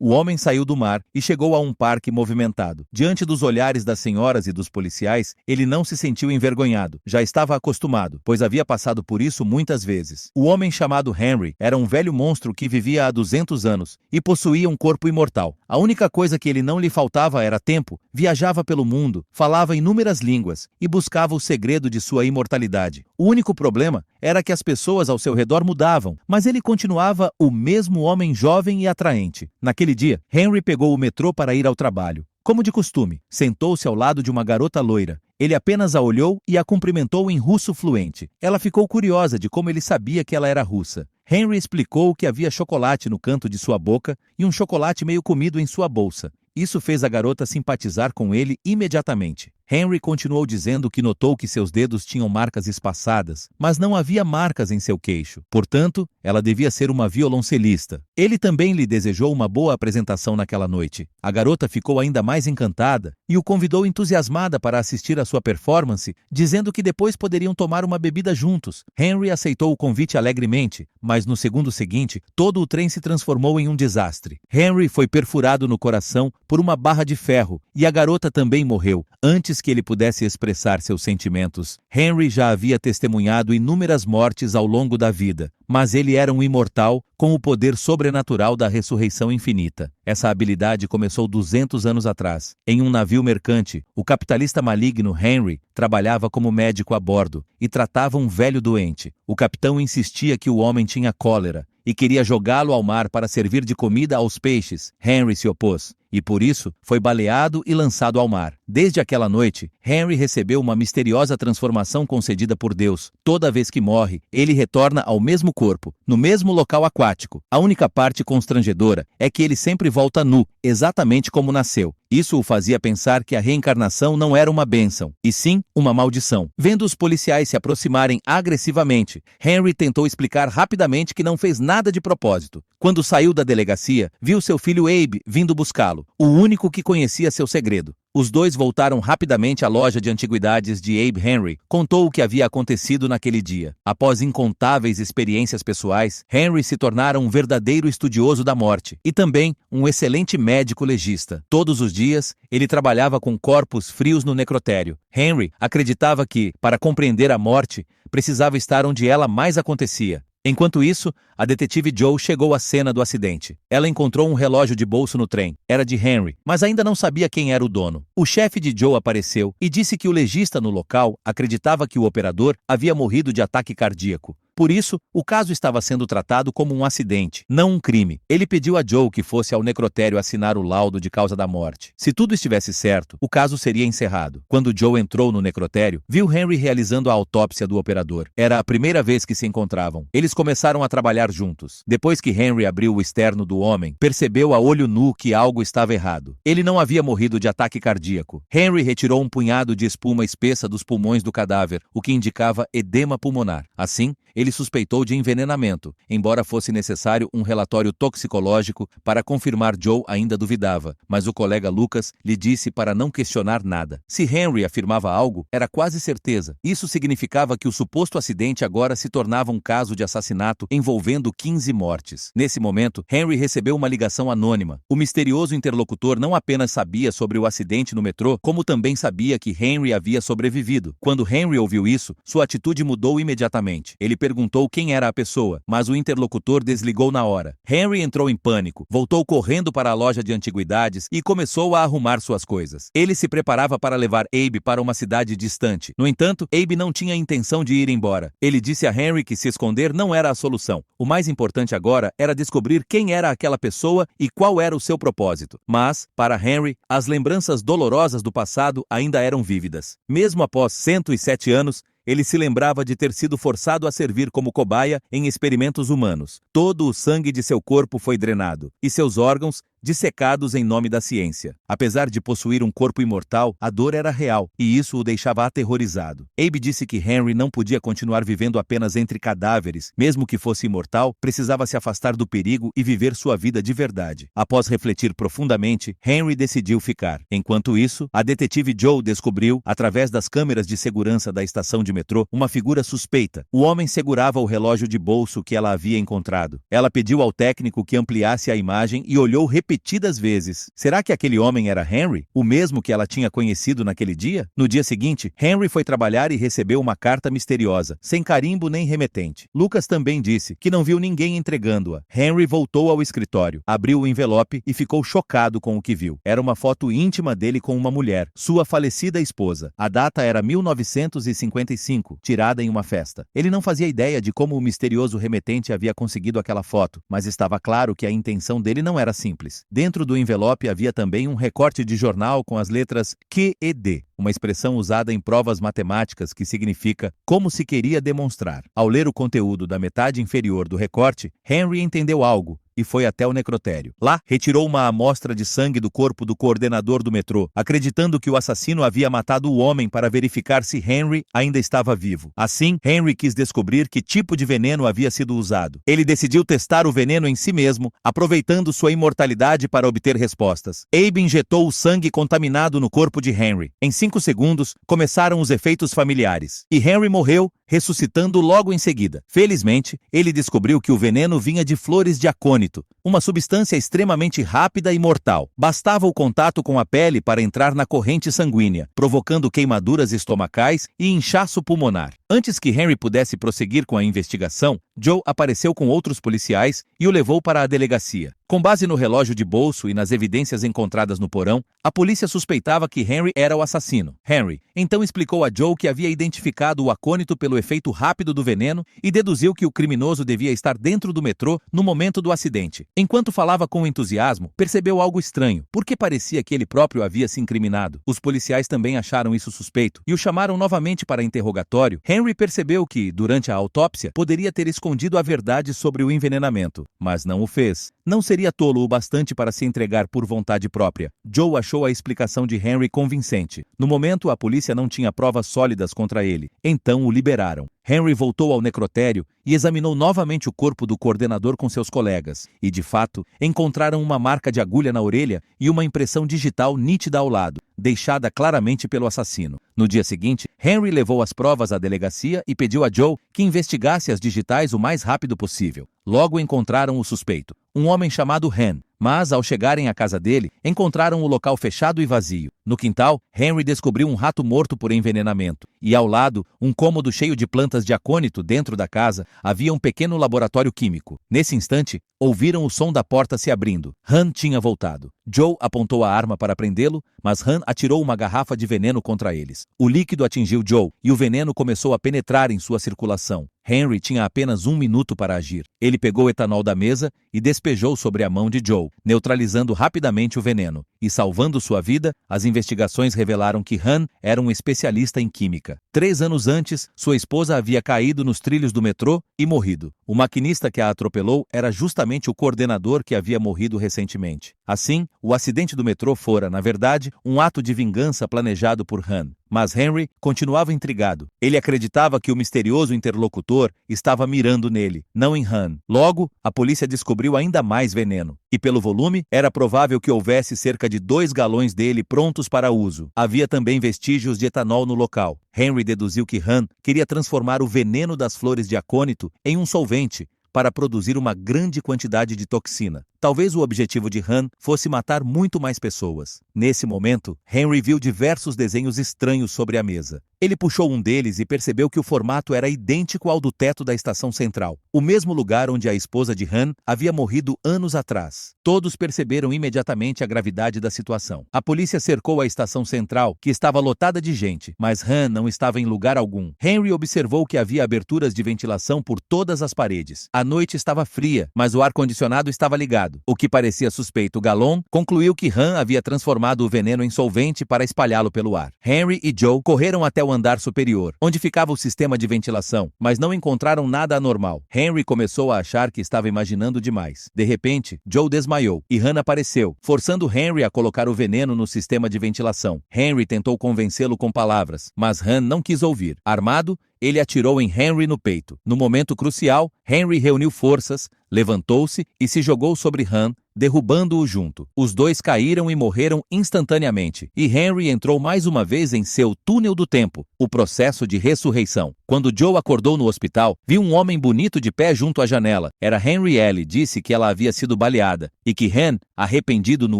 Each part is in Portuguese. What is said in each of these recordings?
O homem saiu do mar e chegou a um parque movimentado. Diante dos olhares das senhoras e dos policiais, ele não se sentiu envergonhado. Já estava acostumado, pois havia passado por isso muitas vezes. O homem chamado Henry era um velho monstro que vivia há 200 anos e possuía um corpo imortal. A única coisa que ele não lhe faltava era tempo. Viajava pelo mundo, falava inúmeras línguas e buscava o segredo de sua imortalidade. O único problema era que as pessoas ao seu redor mudavam, mas ele continuava o mesmo homem jovem e atraente. Naquele dia, Henry pegou o metrô para ir ao trabalho. Como de costume, sentou-se ao lado de uma garota loira. Ele apenas a olhou e a cumprimentou em russo fluente. Ela ficou curiosa de como ele sabia que ela era russa. Henry explicou que havia chocolate no canto de sua boca e um chocolate meio comido em sua bolsa. Isso fez a garota simpatizar com ele imediatamente. Henry continuou dizendo que notou que seus dedos tinham marcas espaçadas, mas não havia marcas em seu queixo. Portanto, ela devia ser uma violoncelista. Ele também lhe desejou uma boa apresentação naquela noite. A garota ficou ainda mais encantada e o convidou entusiasmada para assistir à sua performance, dizendo que depois poderiam tomar uma bebida juntos. Henry aceitou o convite alegremente, mas no segundo seguinte, todo o trem se transformou em um desastre. Henry foi perfurado no coração por uma barra de ferro e a garota também morreu. Antes que ele pudesse expressar seus sentimentos, Henry já havia testemunhado inúmeras mortes ao longo da vida, mas ele era um imortal com o poder sobrenatural da ressurreição infinita. Essa habilidade começou 200 anos atrás. Em um navio mercante, o capitalista maligno Henry trabalhava como médico a bordo e tratava um velho doente. O capitão insistia que o homem tinha cólera e queria jogá-lo ao mar para servir de comida aos peixes. Henry se opôs e, por isso, foi baleado e lançado ao mar. Desde aquela noite, Henry recebeu uma misteriosa transformação concedida por Deus. Toda vez que morre, ele retorna ao mesmo corpo, no mesmo local aquático. A única parte constrangedora é que ele sempre volta nu, exatamente como nasceu. Isso o fazia pensar que a reencarnação não era uma bênção, e sim uma maldição. Vendo os policiais se aproximarem agressivamente, Henry tentou explicar rapidamente que não fez nada de propósito. Quando saiu da delegacia, viu seu filho Abe vindo buscá-lo, o único que conhecia seu segredo. Os dois voltaram rapidamente à loja de antiguidades de Abe Henry. Contou o que havia acontecido naquele dia. Após incontáveis experiências pessoais, Henry se tornara um verdadeiro estudioso da morte e também um excelente médico legista. Todos os dias, ele trabalhava com corpos frios no necrotério. Henry acreditava que, para compreender a morte, precisava estar onde ela mais acontecia. Enquanto isso, a detetive Joe chegou à cena do acidente. Ela encontrou um relógio de bolso no trem. Era de Henry, mas ainda não sabia quem era o dono. O chefe de Joe apareceu e disse que o legista no local acreditava que o operador havia morrido de ataque cardíaco. Por isso, o caso estava sendo tratado como um acidente, não um crime. Ele pediu a Joe que fosse ao necrotério assinar o laudo de causa da morte. Se tudo estivesse certo, o caso seria encerrado. Quando Joe entrou no necrotério, viu Henry realizando a autópsia do operador. Era a primeira vez que se encontravam. Eles começaram a trabalhar juntos. Depois que Henry abriu o externo do homem, percebeu a olho nu que algo estava errado. Ele não havia morrido de ataque cardíaco. Henry retirou um punhado de espuma espessa dos pulmões do cadáver, o que indicava edema pulmonar. Assim, ele suspeitou de envenenamento, embora fosse necessário um relatório toxicológico para confirmar. Joe ainda duvidava, mas o colega Lucas lhe disse para não questionar nada. Se Henry afirmava algo, era quase certeza. Isso significava que o suposto acidente agora se tornava um caso de assassinato envolvendo 15 mortes. Nesse momento, Henry recebeu uma ligação anônima. O misterioso interlocutor não apenas sabia sobre o acidente no metrô, como também sabia que Henry havia sobrevivido. Quando Henry ouviu isso, sua atitude mudou imediatamente. Ele perguntou quem era a pessoa, mas o interlocutor desligou na hora. Henry entrou em pânico, voltou correndo para a loja de antiguidades e começou a arrumar suas coisas. Ele se preparava para levar Abe para uma cidade distante. No entanto, Abe não tinha intenção de ir embora. Ele disse a Henry que se esconder não era a solução. O mais importante agora era descobrir quem era aquela pessoa e qual era o seu propósito. Mas, para Henry, as lembranças dolorosas do passado ainda eram vívidas. Mesmo após 107 anos, ele se lembrava de ter sido forçado a servir como cobaia em experimentos humanos. Todo o sangue de seu corpo foi drenado, e seus órgãos dissecados em nome da ciência. Apesar de possuir um corpo imortal, a dor era real, e isso o deixava aterrorizado. Abe disse que Henry não podia continuar vivendo apenas entre cadáveres. Mesmo que fosse imortal, precisava se afastar do perigo e viver sua vida de verdade. Após refletir profundamente, Henry decidiu ficar. Enquanto isso, a detetive Joe descobriu, através das câmeras de segurança da estação de metrô, uma figura suspeita. O homem segurava o relógio de bolso que ela havia encontrado. Ela pediu ao técnico que ampliasse a imagem e olhou repetidamente repetidas vezes. Será que aquele homem era Henry, o mesmo que ela tinha conhecido naquele dia? No dia seguinte, Henry foi trabalhar e recebeu uma carta misteriosa, sem carimbo nem remetente. Lucas também disse que não viu ninguém entregando-a. Henry voltou ao escritório, abriu o envelope e ficou chocado com o que viu. Era uma foto íntima dele com uma mulher, sua falecida esposa. A data era 1955, tirada em uma festa. Ele não fazia ideia de como o misterioso remetente havia conseguido aquela foto, mas estava claro que a intenção dele não era simples. Dentro do envelope havia também um recorte de jornal com as letras Q e D, uma expressão usada em provas matemáticas que significa como se queria demonstrar. Ao ler o conteúdo da metade inferior do recorte, Henry entendeu algo e foi até o necrotério. Lá, retirou uma amostra de sangue do corpo do coordenador do metrô, acreditando que o assassino havia matado o homem para verificar se Henry ainda estava vivo. Assim, Henry quis descobrir que tipo de veneno havia sido usado. Ele decidiu testar o veneno em si mesmo, aproveitando sua imortalidade para obter respostas. Abe injetou o sangue contaminado no corpo de Henry. Em 5 segundos, começaram os efeitos familiares. E Henry morreu, ressuscitando logo em seguida. Felizmente, ele descobriu que o veneno vinha de flores de acônito, uma substância extremamente rápida e mortal. Bastava o contato com a pele para entrar na corrente sanguínea, provocando queimaduras estomacais e inchaço pulmonar. Antes que Henry pudesse prosseguir com a investigação, Joe apareceu com outros policiais e o levou para a delegacia. Com base no relógio de bolso e nas evidências encontradas no porão, a polícia suspeitava que Henry era o assassino. Henry então explicou a Joe que havia identificado o acônito pelo efeito rápido do veneno e deduziu que o criminoso devia estar dentro do metrô no momento do acidente. Enquanto falava com entusiasmo, percebeu algo estranho, porque parecia que ele próprio havia se incriminado. Os policiais também acharam isso suspeito e o chamaram novamente para interrogatório. Henry percebeu que, durante a autópsia, poderia ter escondido a verdade sobre o envenenamento, mas não o fez. Não seria tolo o bastante para se entregar por vontade própria. Joe achou a explicação de Henry convincente. No momento, a polícia não tinha provas sólidas contra ele. Então o liberaram. Henry voltou ao necrotério e examinou novamente o corpo do coordenador com seus colegas. E, de fato, encontraram uma marca de agulha na orelha e uma impressão digital nítida ao lado, deixada claramente pelo assassino. No dia seguinte, Henry levou as provas à delegacia e pediu a Joe que investigasse as digitais o mais rápido possível. Logo encontraram o suspeito, um homem chamado Han. Mas, ao chegarem à casa dele, encontraram o local fechado e vazio. No quintal, Henry descobriu um rato morto por envenenamento. E ao lado, um cômodo cheio de plantas de acônito. Dentro da casa, havia um pequeno laboratório químico. Nesse instante, ouviram o som da porta se abrindo. Han tinha voltado. Joe apontou a arma para prendê-lo, mas Han atirou uma garrafa de veneno contra eles. O líquido atingiu Joe e o veneno começou a penetrar em sua circulação. Henry tinha apenas 1 minuto para agir. Ele pegou o etanol da mesa e despejou sobre a mão de Joe, neutralizando rapidamente o veneno. E salvando sua vida, as investigações revelaram que Han era um especialista em química. 3 anos antes, sua esposa havia caído nos trilhos do metrô e morrido. O maquinista que a atropelou era justamente o coordenador que havia morrido recentemente. Assim, o acidente do metrô fora, na verdade, um ato de vingança planejado por Han. Mas Henry continuava intrigado. Ele acreditava que o misterioso interlocutor estava mirando nele, não em Han. Logo, a polícia descobriu ainda mais veneno. E pelo volume, era provável que houvesse cerca de 2 galões dele prontos para uso. Havia também vestígios de etanol no local. Henry deduziu que Han queria transformar o veneno das flores de acônito em um solvente para produzir uma grande quantidade de toxina. Talvez o objetivo de Han fosse matar muito mais pessoas. Nesse momento, Henry viu diversos desenhos estranhos sobre a mesa. Ele puxou um deles e percebeu que o formato era idêntico ao do teto da estação central, o mesmo lugar onde a esposa de Han havia morrido anos atrás. Todos perceberam imediatamente a gravidade da situação. A polícia cercou a estação central, que estava lotada de gente, mas Han não estava em lugar algum. Henry observou que havia aberturas de ventilação por todas as paredes. A noite estava fria, mas o ar-condicionado estava ligado. O que parecia suspeito. Gallon concluiu que Han havia transformado o veneno em solvente para espalhá-lo pelo ar. Henry e Joe correram até o andar superior, onde ficava o sistema de ventilação, mas não encontraram nada anormal. Henry começou a achar que estava imaginando demais. De repente, Joe desmaiou e Han apareceu, forçando Henry a colocar o veneno no sistema de ventilação. Henry tentou convencê-lo com palavras, mas Han não quis ouvir. Armado, ele atirou em Henry no peito. No momento crucial, Henry reuniu forças, levantou-se e se jogou sobre Han, derrubando-o junto. Os dois caíram e morreram instantaneamente, e Henry entrou mais uma vez em seu túnel do tempo, o processo de ressurreição. Quando Joe acordou no hospital, viu um homem bonito de pé junto à janela. Era Henry. Ellie disse que ela havia sido baleada e que Hen, arrependido no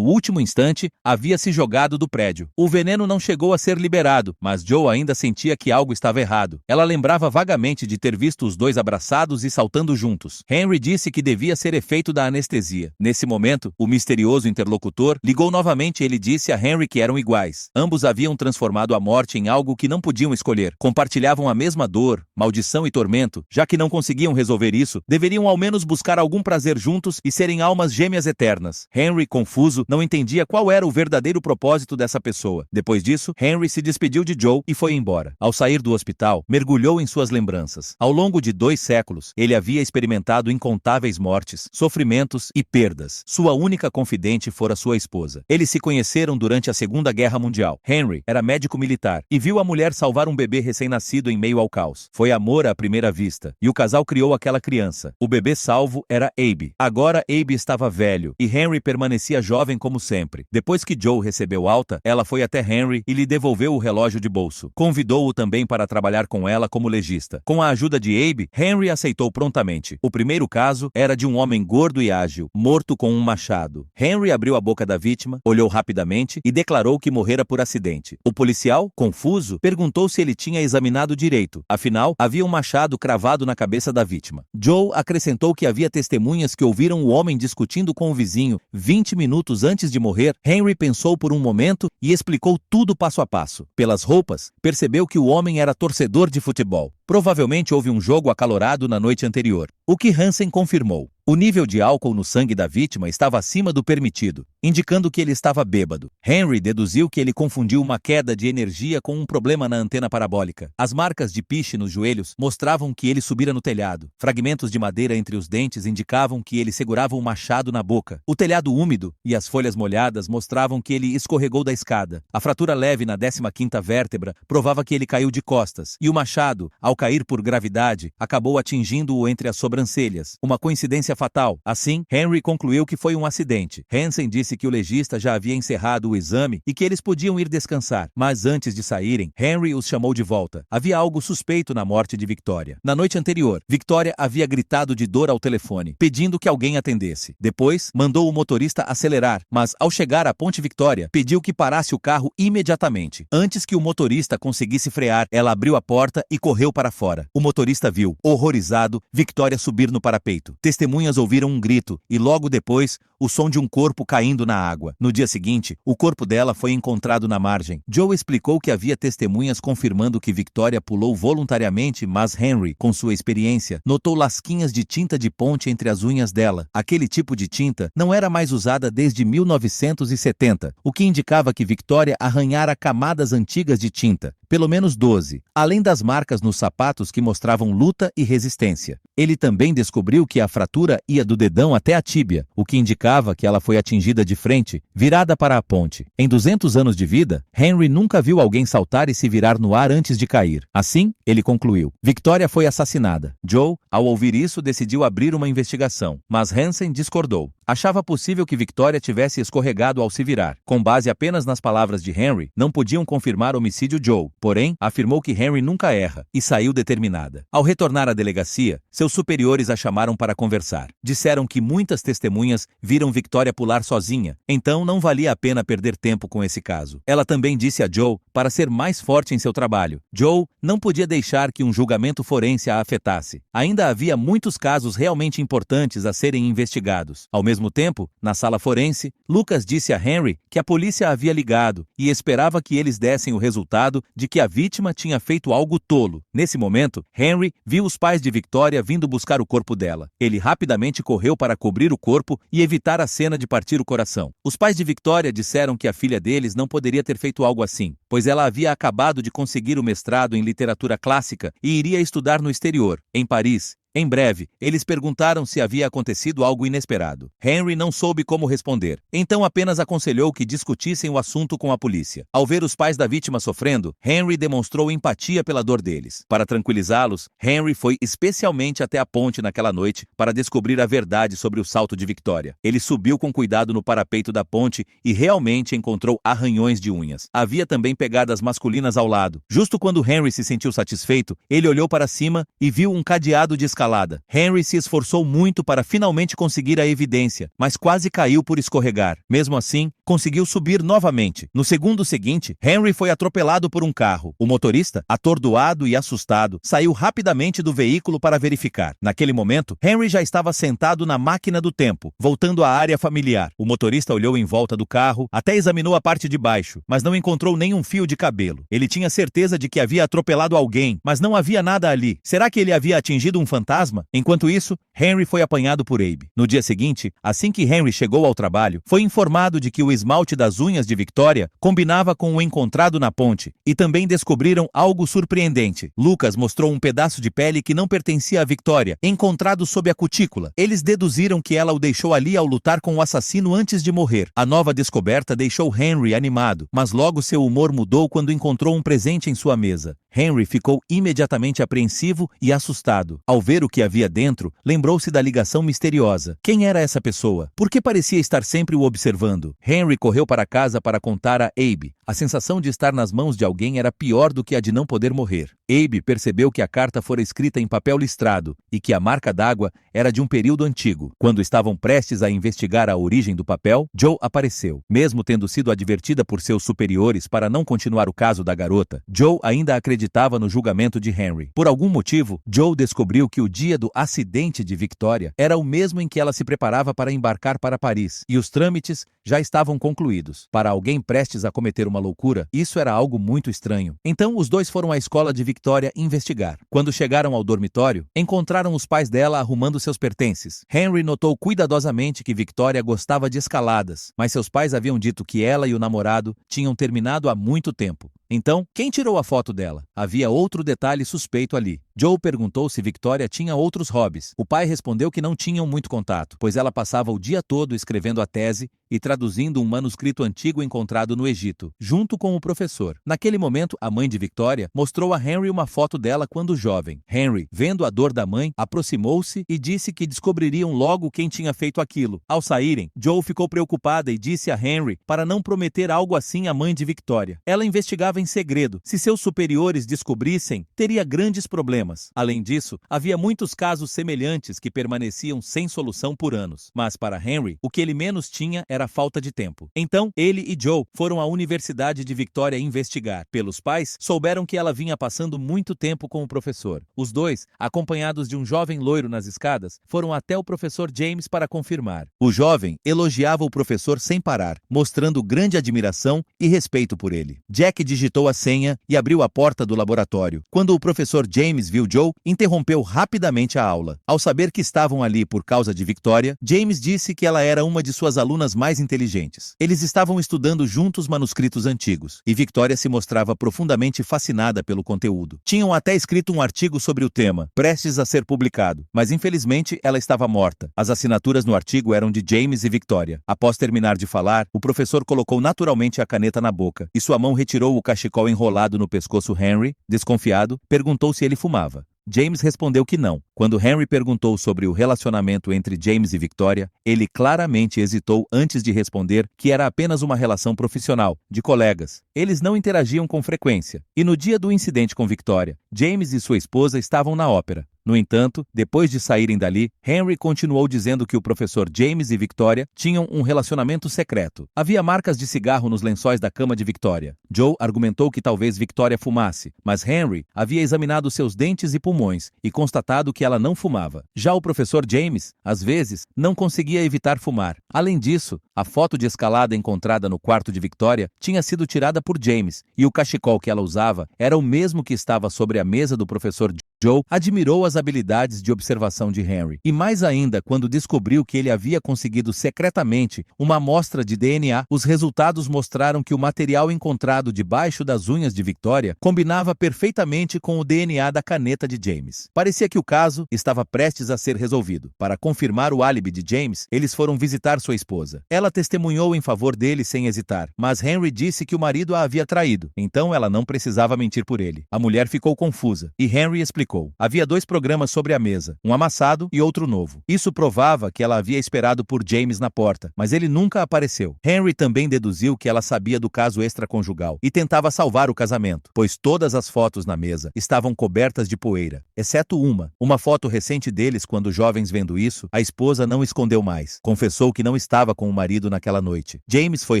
último instante, havia se jogado do prédio. O veneno não chegou a ser liberado, mas Joe ainda sentia que algo estava errado. Ela lembrava vagamente de ter visto os dois abraçados e saltando juntos. Henry disse que devia ser efeito da anestesia. Nesse momento, o misterioso interlocutor ligou novamente e ele disse a Henry que eram iguais. Ambos haviam transformado a morte em algo que não podiam escolher. Compartilhavam a mesma dor, maldição e tormento. Já que não conseguiam resolver isso, deveriam ao menos buscar algum prazer juntos e serem almas gêmeas eternas. Henry, confuso, não entendia qual era o verdadeiro propósito dessa pessoa. Depois disso, Henry se despediu de Joe e foi embora. Ao sair do hospital, mergulhou em suas lembranças. Ao longo de 2 séculos, ele havia experimentado incontáveis mortes, sofrimentos e perdas. Sua única confidente fora sua esposa. Eles se conheceram durante a Segunda Guerra Mundial. Henry era médico militar e viu a mulher salvar um bebê recém-nascido em meio ao caos. Foi amor à primeira vista, e o casal criou aquela criança. O bebê salvo era Abe. Agora Abe estava velho, e Henry permanecia jovem como sempre. Depois que Joe recebeu alta, ela foi até Henry e lhe devolveu o relógio de bolso. Convidou-o também para trabalhar com ela como legista. Com a ajuda de Abe, Henry aceitou prontamente. O primeiro caso era de um homem gordo e ágil, morto com um machado. Henry abriu a boca da vítima, olhou rapidamente e declarou que morrera por acidente. O policial, confuso, perguntou se ele tinha examinado direito. Afinal, havia um machado cravado na cabeça da vítima. Joe acrescentou que havia testemunhas que ouviram o homem discutindo com o vizinho 20 minutos antes de morrer. Henry pensou por um momento e explicou tudo passo a passo. Pelas roupas, percebeu que o homem era torcedor de futebol. Provavelmente houve um jogo acalorado na noite anterior, o que Hansen confirmou. O nível de álcool no sangue da vítima estava acima do permitido, indicando que ele estava bêbado. Henry deduziu que ele confundiu uma queda de energia com um problema na antena parabólica. As marcas de piche nos joelhos mostravam que ele subira no telhado. Fragmentos de madeira entre os dentes indicavam que ele segurava um machado na boca. O telhado úmido e as folhas molhadas mostravam que ele escorregou da escada. A fratura leve na 15ª vértebra provava que ele caiu de costas, e o machado, ao cair por gravidade, acabou atingindo-o entre as sobrancelhas. Uma coincidência fatal. Assim, Henry concluiu que foi um acidente. Hansen disse que o legista já havia encerrado o exame e que eles podiam ir descansar. Mas antes de saírem, Henry os chamou de volta. Havia algo suspeito na morte de Victoria. Na noite anterior, Victoria havia gritado de dor ao telefone, pedindo que alguém atendesse. Depois, mandou o motorista acelerar, mas ao chegar à Ponte Victoria, pediu que parasse o carro imediatamente. Antes que o motorista conseguisse frear, ela abriu a porta e correu para fora. O motorista viu, horrorizado, Victoria subir no parapeito. Testemunhas ouviram um grito e logo depois, o som de um corpo caindo na água. No dia seguinte, o corpo dela foi encontrado na margem. Joe explicou que havia testemunhas confirmando que Victoria pulou voluntariamente, mas Henry, com sua experiência, notou lasquinhas de tinta de ponte entre as unhas dela. Aquele tipo de tinta não era mais usada desde 1970, o que indicava que Victoria arranhara camadas antigas de tinta, pelo menos 12, além das marcas nos sapatos que mostravam luta e resistência. Ele também descobriu que a fratura ia do dedão até a tíbia, o que indicava que ela foi atingida de frente, virada para a ponte. Em 200 anos de vida, Henry nunca viu alguém saltar e se virar no ar antes de cair. Assim, ele concluiu: Victoria foi assassinada. Joe, ao ouvir isso, decidiu abrir uma investigação, mas Hansen discordou. Achava possível que Victoria tivesse escorregado ao se virar. Com base apenas nas palavras de Henry, não podiam confirmar o homicídio Joe. Porém, afirmou que Henry nunca erra e saiu determinada. Ao retornar à delegacia, seus superiores a chamaram para conversar. Disseram que muitas testemunhas viram Victoria pular sozinha, então não valia a pena perder tempo com esse caso. Ela também disse a Joe para ser mais forte em seu trabalho. Joe não podia deixar que um julgamento forense a afetasse. Ainda havia muitos casos realmente importantes a serem investigados. Ao mesmo tempo, na sala forense, Lucas disse a Henry que a polícia havia ligado e esperava que eles dessem o resultado de que a vítima tinha feito algo tolo. Nesse momento, Henry viu os pais de Victoria vindo buscar o corpo dela. Ele rapidamente correu para cobrir o corpo e evitar a cena de partir o coração. Os pais de Victoria disseram que a filha deles não poderia ter feito algo assim, pois ela havia acabado de conseguir o mestrado em literatura clássica e iria estudar no exterior, em Paris, Em breve, eles perguntaram se havia acontecido algo inesperado. Henry não soube como responder, então apenas aconselhou que discutissem o assunto com a polícia. Ao ver os pais da vítima sofrendo, Henry demonstrou empatia pela dor deles. Para tranquilizá-los, Henry foi especialmente até a ponte naquela noite para descobrir a verdade sobre o salto de Victoria. Ele subiu com cuidado no parapeito da ponte e realmente encontrou arranhões de unhas. Havia também pegadas masculinas ao lado. Justo quando Henry se sentiu satisfeito, ele olhou para cima e viu um cadeado de escalada. Henry se esforçou muito para finalmente conseguir a evidência, mas quase caiu por escorregar. Mesmo assim, conseguiu subir novamente. No segundo seguinte, Henry foi atropelado por um carro. O motorista, atordoado e assustado, saiu rapidamente do veículo para verificar. Naquele momento, Henry já estava sentado na máquina do tempo, voltando à área familiar. O motorista olhou em volta do carro, até examinou a parte de baixo, mas não encontrou nenhum fio de cabelo. Ele tinha certeza de que havia atropelado alguém, mas não havia nada ali. Será que ele havia atingido um fantasma? Enquanto isso, Henry foi apanhado por Abe. No dia seguinte, assim que Henry chegou ao trabalho, foi informado de que o esmalte das unhas de Victoria combinava com o encontrado na ponte, e também descobriram algo surpreendente. Lucas mostrou um pedaço de pele que não pertencia a Victoria, encontrado sob a cutícula. Eles deduziram que ela o deixou ali ao lutar com o assassino antes de morrer. A nova descoberta deixou Henry animado, mas logo seu humor mudou quando encontrou um presente em sua mesa. Henry ficou imediatamente apreensivo e assustado. Ao ver o que havia dentro, lembrou-se da ligação misteriosa. Quem era essa pessoa? Por que parecia estar sempre o observando? Henry correu para casa para contar a Abe. A sensação de estar nas mãos de alguém era pior do que a de não poder morrer. Abe percebeu que a carta fora escrita em papel listrado e que a marca d'água era de um período antigo. Quando estavam prestes a investigar a origem do papel, Joe apareceu. Mesmo tendo sido advertida por seus superiores para não continuar o caso da garota, Joe ainda acreditava no julgamento de Henry. Por algum motivo, Joe descobriu que o dia do acidente de Victoria era o mesmo em que ela se preparava para embarcar para Paris, e os trâmites já estavam concluídos. Para alguém prestes a cometer uma loucura, isso era algo muito estranho. Então, os dois foram à escola de Victoria investigar. Quando chegaram ao dormitório, encontraram os pais dela arrumando seus pertences. Henry notou cuidadosamente que Victoria gostava de escaladas, mas seus pais haviam dito que ela e o namorado tinham terminado há muito tempo. Então, quem tirou a foto dela? Havia outro detalhe suspeito ali. Joe perguntou se Victoria tinha outros hobbies. O pai respondeu que não tinham muito contato, pois ela passava o dia todo escrevendo a tese e traduzindo um manuscrito antigo encontrado no Egito, junto com o professor. Naquele momento, a mãe de Victoria mostrou a Henry uma foto dela quando jovem. Henry, vendo a dor da mãe, aproximou-se e disse que descobririam logo quem tinha feito aquilo. Ao saírem, Joe ficou preocupada e disse a Henry para não prometer algo assim à mãe de Victoria. Ela investigava em segredo. Se seus superiores descobrissem, teria grandes problemas. Além disso, havia muitos casos semelhantes que permaneciam sem solução por anos. Mas para Henry, o que ele menos tinha era falta de tempo. Então, ele e Joe foram à Universidade de Victoria investigar. Pelos pais, souberam que ela vinha passando muito tempo com o professor. Os dois, acompanhados de um jovem loiro nas escadas, foram até o professor James para confirmar. O jovem elogiava o professor sem parar, mostrando grande admiração e respeito por ele. Jack digitou a senha e abriu a porta do laboratório. Quando o professor James viu Joe, interrompeu rapidamente a aula. Ao saber que estavam ali por causa de Victoria, James disse que ela era uma de suas alunas mais inteligentes. Eles estavam estudando juntos manuscritos antigos, e Victoria se mostrava profundamente fascinada pelo conteúdo. Tinham até escrito um artigo sobre o tema, prestes a ser publicado, mas infelizmente ela estava morta. As assinaturas no artigo eram de James e Victoria. Após terminar de falar, o professor colocou naturalmente a caneta na boca, e sua mão retirou o cachecol enrolado no pescoço. Henry, desconfiado, perguntou se ele fumava. James respondeu que não. Quando Henry perguntou sobre o relacionamento entre James e Victoria, ele claramente hesitou antes de responder que era apenas uma relação profissional, de colegas. Eles não interagiam com frequência. E no dia do incidente com Victoria, James e sua esposa estavam na ópera. No entanto, depois de saírem dali, Henry continuou dizendo que o professor James e Victoria tinham um relacionamento secreto. Havia marcas de cigarro nos lençóis da cama de Victoria. Joe argumentou que talvez Victoria fumasse, mas Henry havia examinado seus dentes e pulmões e constatado que ela não fumava. Já o professor James, às vezes, não conseguia evitar fumar. Além disso, a foto de escalada encontrada no quarto de Victoria tinha sido tirada por James, e o cachecol que ela usava era o mesmo que estava sobre a mesa do professor Joe admirou as habilidades de observação de Henry, e mais ainda quando descobriu que ele havia conseguido secretamente uma amostra de DNA. Os resultados mostraram que o material encontrado debaixo das unhas de Victoria combinava perfeitamente com o DNA da caneta de James. Parecia que o caso estava prestes a ser resolvido. Para confirmar o álibi de James, eles foram visitar sua esposa. Ela testemunhou em favor dele sem hesitar, mas Henry disse que o marido a havia traído, então ela não precisava mentir por ele. A mulher ficou confusa, e Henry explicou. Havia 2 programas sobre a mesa, um amassado e outro novo. Isso provava que ela havia esperado por James na porta, mas ele nunca apareceu. Henry também deduziu que ela sabia do caso extraconjugal e tentava salvar o casamento, pois todas as fotos na mesa estavam cobertas de poeira, exceto uma foto recente deles quando jovens. Vendo isso, a esposa não escondeu mais. Confessou que não estava com o marido naquela noite. James foi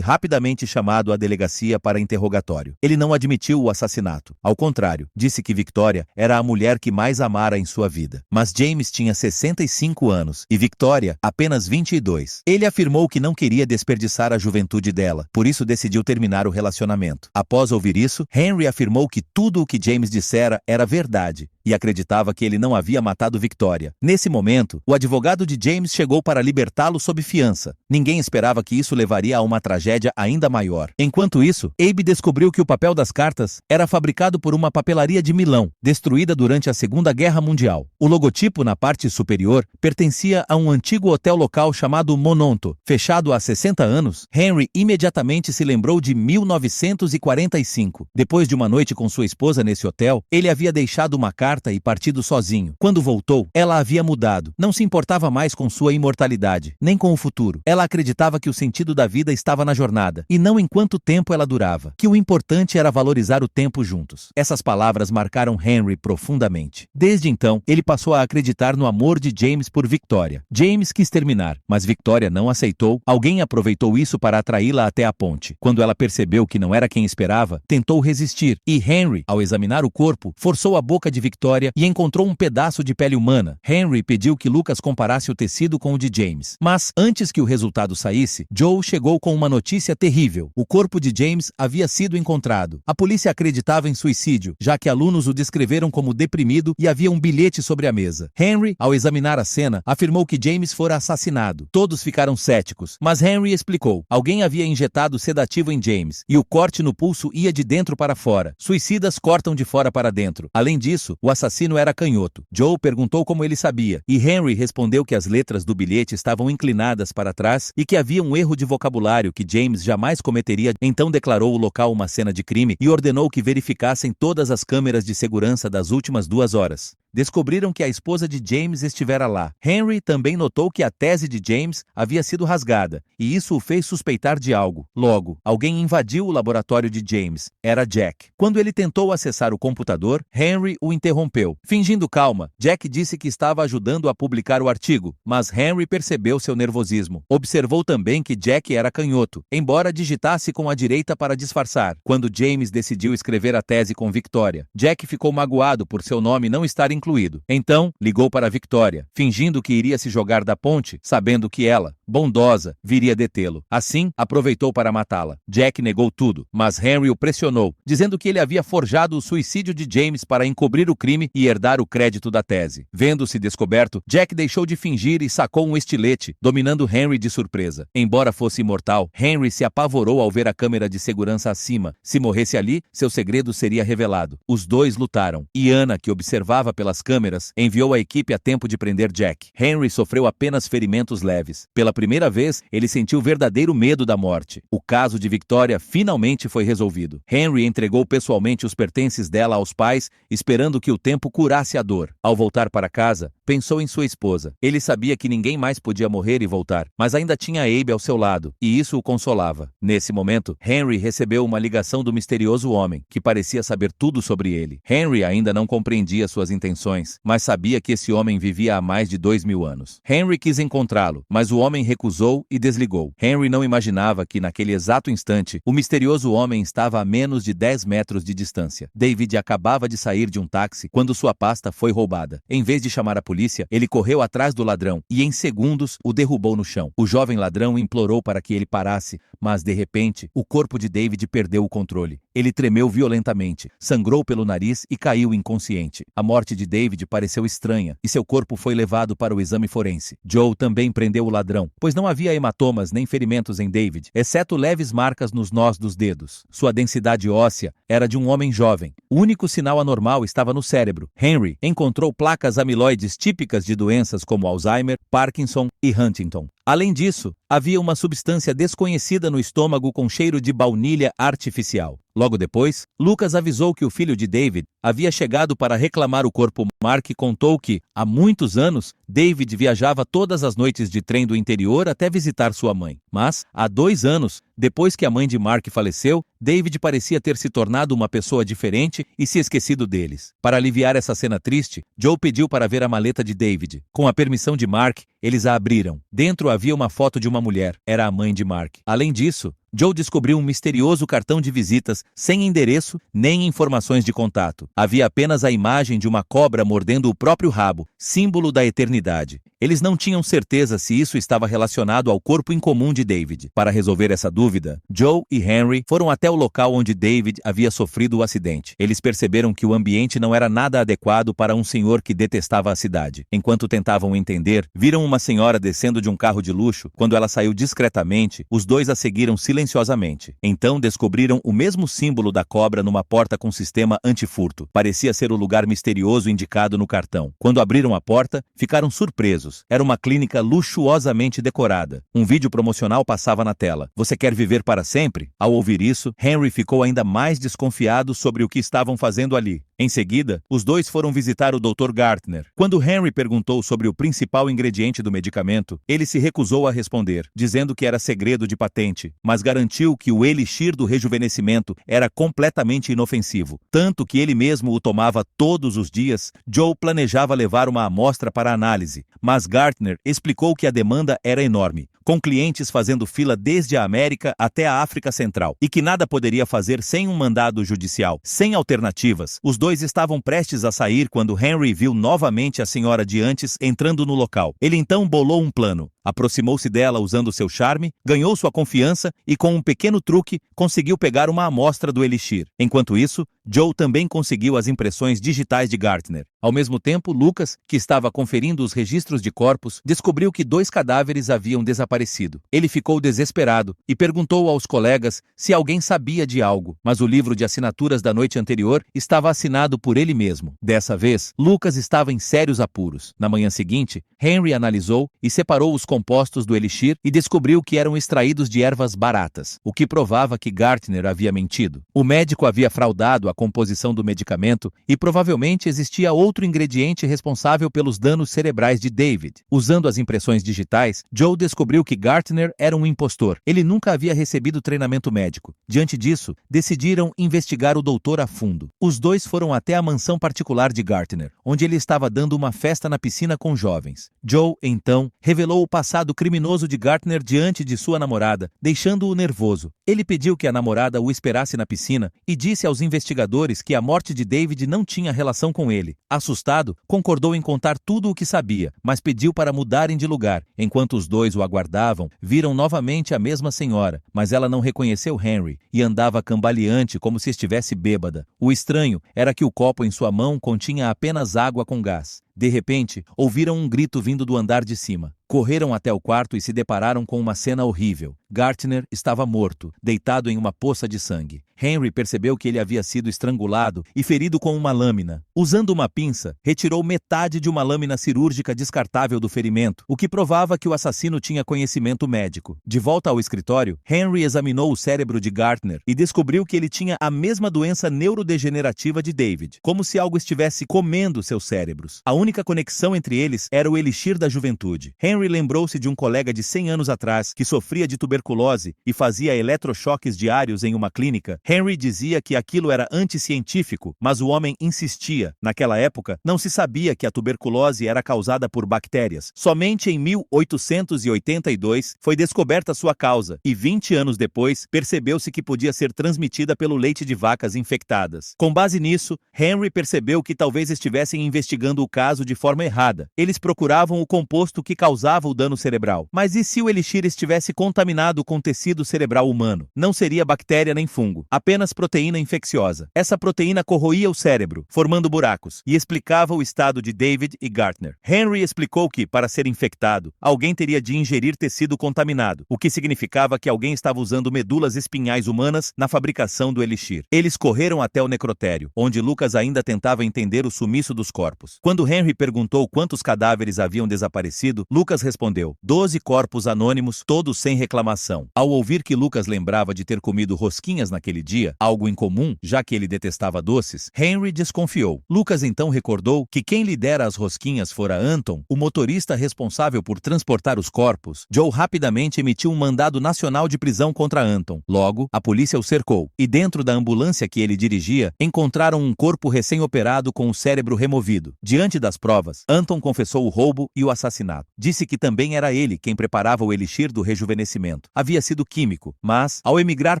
rapidamente chamado à delegacia para interrogatório. Ele não admitiu o assassinato. Ao contrário, disse que Victoria era a mulher que mais amara em sua vida. Mas James tinha 65 anos e Victoria apenas 22. Ele afirmou que não queria desperdiçar a juventude dela, por isso decidiu terminar o relacionamento. Após ouvir isso, Henry afirmou que tudo o que James dissera era verdade e acreditava que ele não havia matado Victoria. Nesse momento, o advogado de James chegou para libertá-lo sob fiança. Ninguém esperava que isso levaria a uma tragédia ainda maior. Enquanto isso, Abe descobriu que o papel das cartas era fabricado por uma papelaria de Milão, destruída durante a Segunda Guerra Mundial. O logotipo na parte superior pertencia a um antigo hotel local chamado Mononto, fechado há 60 anos. Henry imediatamente se lembrou de 1945. Depois de uma noite com sua esposa nesse hotel, ele havia deixado uma carta e partido sozinho. Quando voltou, ela havia mudado. Não se importava mais com sua imortalidade, nem com o futuro. Ela acreditava que o sentido da vida estava na jornada, e não em quanto tempo ela durava. Que o importante era valorizar o tempo juntos. Essas palavras marcaram Henry profundamente. Desde então, ele passou a acreditar no amor de James por Victoria. James quis terminar, mas Victoria não aceitou. Alguém aproveitou isso para atraí-la até a ponte. Quando ela percebeu que não era quem esperava, tentou resistir, e Henry, ao examinar o corpo, forçou a boca de Victoria e encontrou um pedaço de pele humana. Henry pediu que Lucas comparasse o tecido com o de James. Mas, antes que o resultado saísse, Joe chegou com uma notícia terrível. O corpo de James havia sido encontrado. A polícia acreditava em suicídio, já que alunos o descreveram como deprimido e havia um bilhete sobre a mesa. Henry, ao examinar a cena, afirmou que James fora assassinado. Todos ficaram céticos, mas Henry explicou. Alguém havia injetado sedativo em James, e o corte no pulso ia de dentro para fora. Suicidas cortam de fora para dentro. Além disso, o assassino era canhoto. Joe perguntou como ele sabia, e Henry respondeu que as letras do bilhete estavam inclinadas para trás e que havia um erro de vocabulário que James jamais cometeria. Então declarou o local uma cena de crime e ordenou que verificassem todas as câmeras de segurança das últimas 2 horas. Descobriram que a esposa de James estivera lá. Henry também notou que a tese de James havia sido rasgada, e isso o fez suspeitar de algo. Logo, alguém invadiu o laboratório de James. Era Jack. Quando ele tentou acessar o computador, Henry o interrompeu. Fingindo calma, Jack disse que estava ajudando a publicar o artigo, mas Henry percebeu seu nervosismo. Observou também que Jack era canhoto, embora digitasse com a direita para disfarçar. Quando James decidiu escrever a tese com Victoria, Jack ficou magoado por seu nome não estar incluído. Então, ligou para Victoria, fingindo que iria se jogar da ponte, sabendo que ela, bondosa, viria detê-lo. Assim, aproveitou para matá-la. Jack negou tudo, mas Henry o pressionou, dizendo que ele havia forjado o suicídio de James para encobrir o crime e herdar o crédito da tese. Vendo-se descoberto, Jack deixou de fingir e sacou um estilete, dominando Henry de surpresa. Embora fosse imortal, Henry se apavorou ao ver a câmera de segurança acima. Se morresse ali, seu segredo seria revelado. Os dois lutaram, e Anna, que observava pelas câmeras, enviou a equipe a tempo de prender Jack. Henry sofreu apenas ferimentos leves. Pela primeira vez, ele sentiu verdadeiro medo da morte. O caso de Victoria finalmente foi resolvido. Henry entregou pessoalmente os pertences dela aos pais, esperando que o tempo curasse a dor. Ao voltar para casa, pensou em sua esposa. Ele sabia que ninguém mais podia morrer e voltar, mas ainda tinha Abe ao seu lado, e isso o consolava. Nesse momento, Henry recebeu uma ligação do misterioso homem, que parecia saber tudo sobre ele. Henry ainda não compreendia suas intenções, mas sabia que esse homem vivia há mais de 2000 anos. Henry quis encontrá-lo, mas o homem recusou e desligou. Henry não imaginava que, naquele exato instante, o misterioso homem estava a menos de 10 metros de distância. David acabava de sair de um táxi quando sua pasta foi roubada. Em vez de chamar a polícia, ele correu atrás do ladrão e, em segundos, o derrubou no chão. O jovem ladrão implorou para que ele parasse, mas, de repente, o corpo de David perdeu o controle. Ele tremeu violentamente, sangrou pelo nariz e caiu inconsciente. A morte de David pareceu estranha e seu corpo foi levado para o exame forense. Joe também prendeu o ladrão, pois não havia hematomas nem ferimentos em David, exceto leves marcas nos nós dos dedos. Sua densidade óssea era de um homem jovem. O único sinal anormal estava no cérebro. Henry encontrou placas amiloides típicas de doenças como Alzheimer, Parkinson e Huntington. Além disso, havia uma substância desconhecida no estômago com cheiro de baunilha artificial. Logo depois, Lucas avisou que o filho de David havia chegado para reclamar o corpo. Mark contou que, há muitos anos, David viajava todas as noites de trem do interior até visitar sua mãe. Mas, há 2 anos, depois que a mãe de Mark faleceu, David parecia ter se tornado uma pessoa diferente e se esquecido deles. Para aliviar essa cena triste, Joe pediu para ver a maleta de David. Com a permissão de Mark, eles a abriram. Dentro havia uma foto de uma mulher. Era a mãe de Mark. Além disso, Joe descobriu um misterioso cartão de visitas sem endereço nem informações de contato. Havia apenas a imagem de uma cobra mordendo o próprio rabo, símbolo da eternidade. Eles não tinham certeza se isso estava relacionado ao corpo incomum de David. Para resolver essa dúvida, Joe e Henry foram até o local onde David havia sofrido o acidente. Eles perceberam que o ambiente não era nada adequado para um senhor que detestava a cidade. Enquanto tentavam entender, viram uma senhora descendo de um carro de luxo. Quando ela saiu discretamente, os dois a seguiram silenciosamente. Então descobriram o mesmo símbolo da cobra numa porta com sistema antifurto. Parecia ser o lugar misterioso indicado no cartão. Quando abriram a porta, ficaram surpresos. Era uma clínica luxuosamente decorada. Um vídeo promocional passava na tela. Você quer viver para sempre? Ao ouvir isso, Henry ficou ainda mais desconfiado sobre o que estavam fazendo ali. Em seguida, os dois foram visitar o Dr. Gartner. Quando Henry perguntou sobre o principal ingrediente do medicamento, ele se recusou a responder, dizendo que era segredo de patente, mas garantiu que o elixir do rejuvenescimento era completamente inofensivo, tanto que ele mesmo o tomava todos os dias. Joe planejava levar uma amostra para análise, mas Gartner explicou que a demanda era enorme, com clientes fazendo fila desde a América até a África Central, e que nada poderia fazer sem um mandado judicial, sem alternativas. Os dois estavam prestes a sair quando Henry viu novamente a senhora de antes entrando no local. Ele então bolou um plano. Aproximou-se dela usando seu charme, ganhou sua confiança e, com um pequeno truque, conseguiu pegar uma amostra do elixir. Enquanto isso, Joe também conseguiu as impressões digitais de Gartner. Ao mesmo tempo, Lucas, que estava conferindo os registros de corpos, descobriu que 2 cadáveres haviam desaparecido. Ele ficou desesperado e perguntou aos colegas se alguém sabia de algo, mas o livro de assinaturas da noite anterior estava assinado por ele mesmo. Dessa vez, Lucas estava em sérios apuros. Na manhã seguinte, Henry analisou e separou os compostos do elixir e descobriu que eram extraídos de ervas baratas, o que provava que Gartner havia mentido. O médico havia fraudado a composição do medicamento e provavelmente existia outro ingrediente responsável pelos danos cerebrais de David. Usando as impressões digitais, Joe descobriu que Gartner era um impostor. Ele nunca havia recebido treinamento médico. Diante disso, decidiram investigar o doutor a fundo. Os dois foram até a mansão particular de Gartner, onde ele estava dando uma festa na piscina com jovens. Joe, então, revelou o passado criminoso de Gartner diante de sua namorada, deixando-o nervoso. Ele pediu que a namorada o esperasse na piscina e disse aos investigadores que a morte de David não tinha relação com ele. Assustado, concordou em contar tudo o que sabia, mas pediu para mudarem de lugar. Enquanto os dois o aguardavam, viram novamente a mesma senhora, mas ela não reconheceu Henry e andava cambaleante como se estivesse bêbada. O estranho era que o copo em sua mão continha apenas água com gás. De repente, ouviram um grito vindo do andar de cima. Correram até o quarto e se depararam com uma cena horrível. Gartner estava morto, deitado em uma poça de sangue. Henry percebeu que ele havia sido estrangulado e ferido com uma lâmina. Usando uma pinça, retirou metade de uma lâmina cirúrgica descartável do ferimento, o que provava que o assassino tinha conhecimento médico. De volta ao escritório, Henry examinou o cérebro de Gartner e descobriu que ele tinha a mesma doença neurodegenerativa de David, como se algo estivesse comendo seus cérebros. A única conexão entre eles era o elixir da juventude. Henry lembrou-se de um colega de 100 anos atrás que sofria de tuberculose e fazia eletrochoques diários em uma clínica. Henry dizia que aquilo era anticientífico, mas o homem insistia. Naquela época, não se sabia que a tuberculose era causada por bactérias. Somente em 1882 foi descoberta sua causa e 20 anos depois percebeu-se que podia ser transmitida pelo leite de vacas infectadas. Com base nisso, Henry percebeu que talvez estivessem investigando o caso caso de forma errada. Eles procuravam o composto que causava o dano cerebral. Mas e se o elixir estivesse contaminado com tecido cerebral humano? Não seria bactéria nem fungo, apenas proteína infecciosa. Essa proteína corroía o cérebro, formando buracos, e explicava o estado de David e Gartner. Henry explicou que, para ser infectado, alguém teria de ingerir tecido contaminado, o que significava que alguém estava usando medulas espinhais humanas na fabricação do elixir. Eles correram até o necrotério, onde Lucas ainda tentava entender o sumiço dos corpos. Quando Henry perguntou quantos cadáveres haviam desaparecido, Lucas respondeu: 12 corpos anônimos, todos sem reclamação. Ao ouvir que Lucas lembrava de ter comido rosquinhas naquele dia, algo incomum, já que ele detestava doces, Henry desconfiou. Lucas então recordou que quem lhe dera as rosquinhas fora Anton, o motorista responsável por transportar os corpos. Joe rapidamente emitiu um mandado nacional de prisão contra Anton. Logo, a polícia o cercou, e dentro da ambulância que ele dirigia, encontraram um corpo recém-operado com o cérebro removido. Diante das provas, Anton confessou o roubo e o assassinato. Disse que também era ele quem preparava o elixir do rejuvenescimento. Havia sido químico, mas, ao emigrar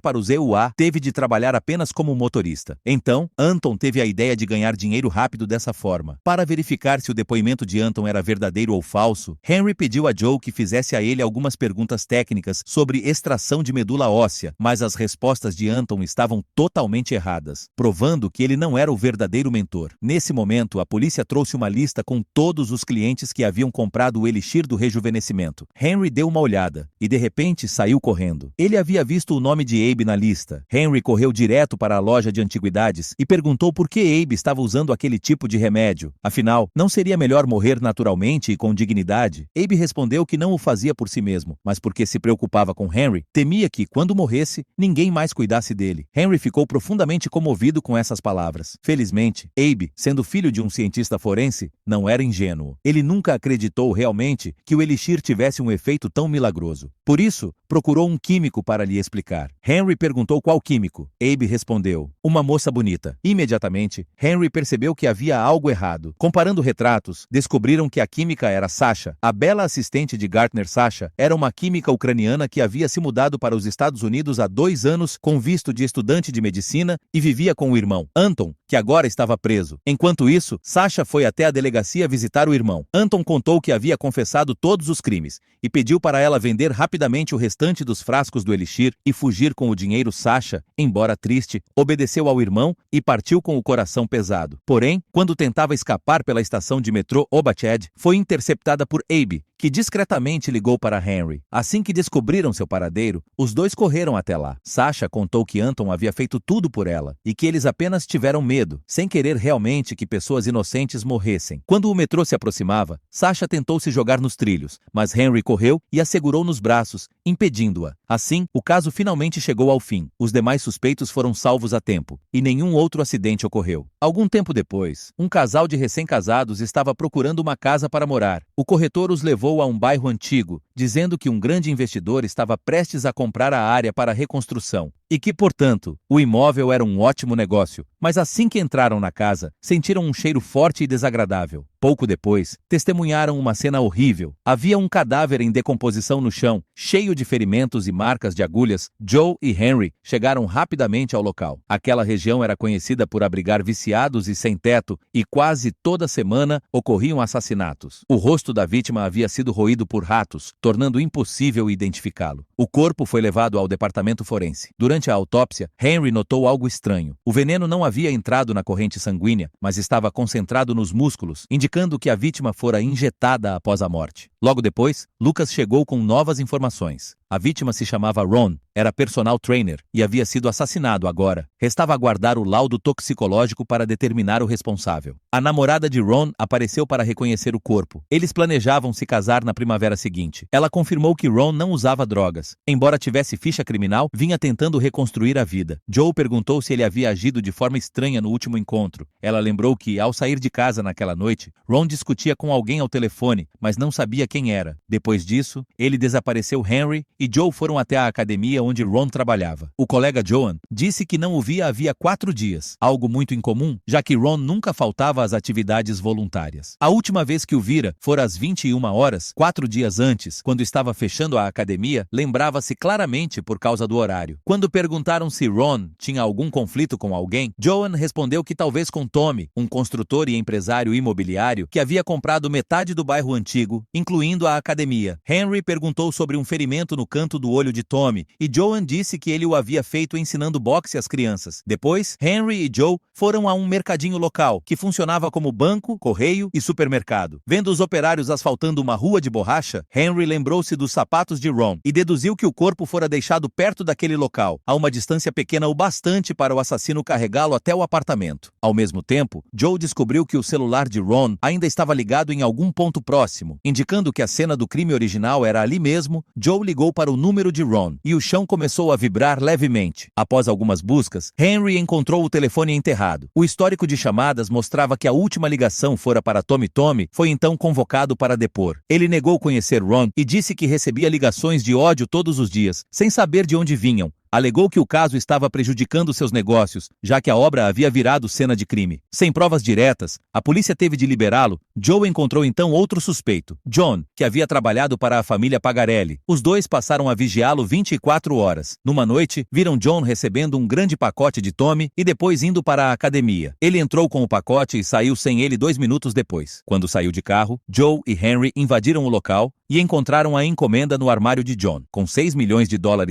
para os EUA, teve de trabalhar apenas como motorista. Então, Anton teve a ideia de ganhar dinheiro rápido dessa forma. Para verificar se o depoimento de Anton era verdadeiro ou falso, Henry pediu a Joe que fizesse a ele algumas perguntas técnicas sobre extração de medula óssea, mas as respostas de Anton estavam totalmente erradas, provando que ele não era o verdadeiro mentor. Nesse momento, a polícia trouxe uma lista com todos os clientes que haviam comprado o elixir do rejuvenescimento. Henry deu uma olhada e, de repente, saiu correndo. Ele havia visto o nome de Abe na lista. Henry correu direto para a loja de antiguidades e perguntou por que Abe estava usando aquele tipo de remédio. Afinal, não seria melhor morrer naturalmente e com dignidade? Abe respondeu que não o fazia por si mesmo, mas porque se preocupava com Henry, temia que, quando morresse, ninguém mais cuidasse dele. Henry ficou profundamente comovido com essas palavras. Felizmente, Abe, sendo filho de um cientista forense, não era ingênuo. Ele nunca acreditou realmente que o elixir tivesse um efeito tão milagroso. Por isso, procurou um químico para lhe explicar. Henry perguntou qual químico. Abe respondeu: uma moça bonita. Imediatamente, Henry percebeu que havia algo errado. Comparando retratos, descobriram que a química era Sasha. A bela assistente de Gartner, Sasha, era uma química ucraniana que havia se mudado para os Estados Unidos há 2 anos com visto de estudante de medicina e vivia com o irmão, Anton, que agora estava preso. Enquanto isso, Sasha foi até a delegacia visitar o irmão. Anton contou que havia confessado todos os crimes e pediu para ela vender rapidamente o restante dos frascos do elixir e fugir com o dinheiro. Sasha, embora triste, obedeceu ao irmão e partiu com o coração pesado. Porém, quando tentava escapar pela estação de metrô Obached, foi interceptada por Abe, que discretamente ligou para Henry. Assim que descobriram seu paradeiro, os dois correram até lá. Sasha contou que Anton havia feito tudo por ela e que eles apenas tiveram medo, sem querer realmente que pessoas inocentes morressem. Quando o metrô se aproximava, Sasha tentou se jogar nos trilhos, mas Henry correu e a segurou nos braços, impedindo-a. Assim, o caso finalmente chegou ao fim. Os demais suspeitos foram salvos a tempo, e nenhum outro acidente ocorreu. Algum tempo depois, um casal de recém-casados estava procurando uma casa para morar. O corretor os levou a um bairro antigo, dizendo que um grande investidor estava prestes a comprar a área para reconstrução e que, portanto, o imóvel era um ótimo negócio. Mas assim que entraram na casa, sentiram um cheiro forte e desagradável. Pouco depois, testemunharam uma cena horrível. Havia um cadáver em decomposição no chão, cheio de ferimentos e marcas de agulhas. Joe e Henry chegaram rapidamente ao local. Aquela região era conhecida por abrigar viciados e sem teto, e quase toda semana ocorriam assassinatos. O rosto da vítima havia sido roído por ratos, tornando impossível identificá-lo. O corpo foi levado ao departamento forense. Durante a autópsia, Henry notou algo estranho. O veneno não havia entrado na corrente sanguínea, mas estava concentrado nos músculos, indicando que a vítima fora injetada após a morte. Logo depois, Lucas chegou com novas informações. A vítima se chamava Ron, era personal trainer e havia sido assassinado agora. Restava aguardar o laudo toxicológico para determinar o responsável. A namorada de Ron apareceu para reconhecer o corpo. Eles planejavam se casar na primavera seguinte. Ela confirmou que Ron não usava drogas. Embora tivesse ficha criminal, vinha tentando reconstruir a vida. Joe perguntou se ele havia agido de forma estranha no último encontro. Ela lembrou que, ao sair de casa naquela noite, Ron discutia com alguém ao telefone, mas não sabia quem era. Depois disso, ele desapareceu Henry e Joe foram até a academia onde Ron trabalhava. O colega Joan disse que não o via havia 4 dias, algo muito incomum, já que Ron nunca faltava às atividades voluntárias. A última vez que o vira fora às 21 horas, 4 dias antes, quando estava fechando a academia, lembrava-se claramente por causa do horário. Quando perguntaram se Ron tinha algum conflito com alguém, Joan respondeu que talvez com Tommy, um construtor e empresário imobiliário que havia comprado metade do bairro antigo, incluindo a academia. Henry perguntou sobre um ferimento no canto do olho de Tommy, e Joan disse que ele o havia feito ensinando boxe às crianças. Depois, Henry e Joe foram a um mercadinho local, que funcionava como banco, correio e supermercado. Vendo os operários asfaltando uma rua de borracha, Henry lembrou-se dos sapatos de Ron e deduziu que o corpo fora deixado perto daquele local, a uma distância pequena o bastante para o assassino carregá-lo até o apartamento. Ao mesmo tempo, Joe descobriu que o celular de Ron ainda estava ligado em algum ponto próximo, indicando que a cena do crime original era ali mesmo. Joe ligou para o número de Ron e o chão começou a vibrar levemente. Após algumas buscas, Henry encontrou o telefone enterrado. O histórico de chamadas mostrava que a última ligação fora para Tommy. Tommy foi então convocado para depor. Ele negou conhecer Ron e disse que recebia ligações de ódio todos os dias, sem saber de onde vinham. Alegou que o caso estava prejudicando seus negócios, já que a obra havia virado cena de crime. Sem provas diretas, a polícia teve de liberá-lo. Joe encontrou então outro suspeito, John, que havia trabalhado para a família Pagarelli. Os dois passaram a vigiá-lo 24 horas. Numa noite, viram John recebendo um grande pacote de Tommy e depois indo para a academia. Ele entrou com o pacote e saiu sem ele 2 minutos depois. Quando saiu de carro, Joe e Henry invadiram o local e encontraram a encomenda no armário de John. Com $6 milhões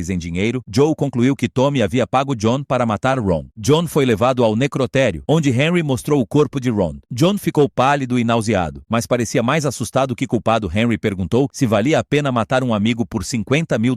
em dinheiro, Joe concluiu que Tommy havia pago John para matar Ron. John foi levado ao necrotério, onde Henry mostrou o corpo de Ron. John ficou pálido e nauseado, mas parecia mais assustado que culpado. Henry perguntou se valia a pena matar um amigo por $50 mil.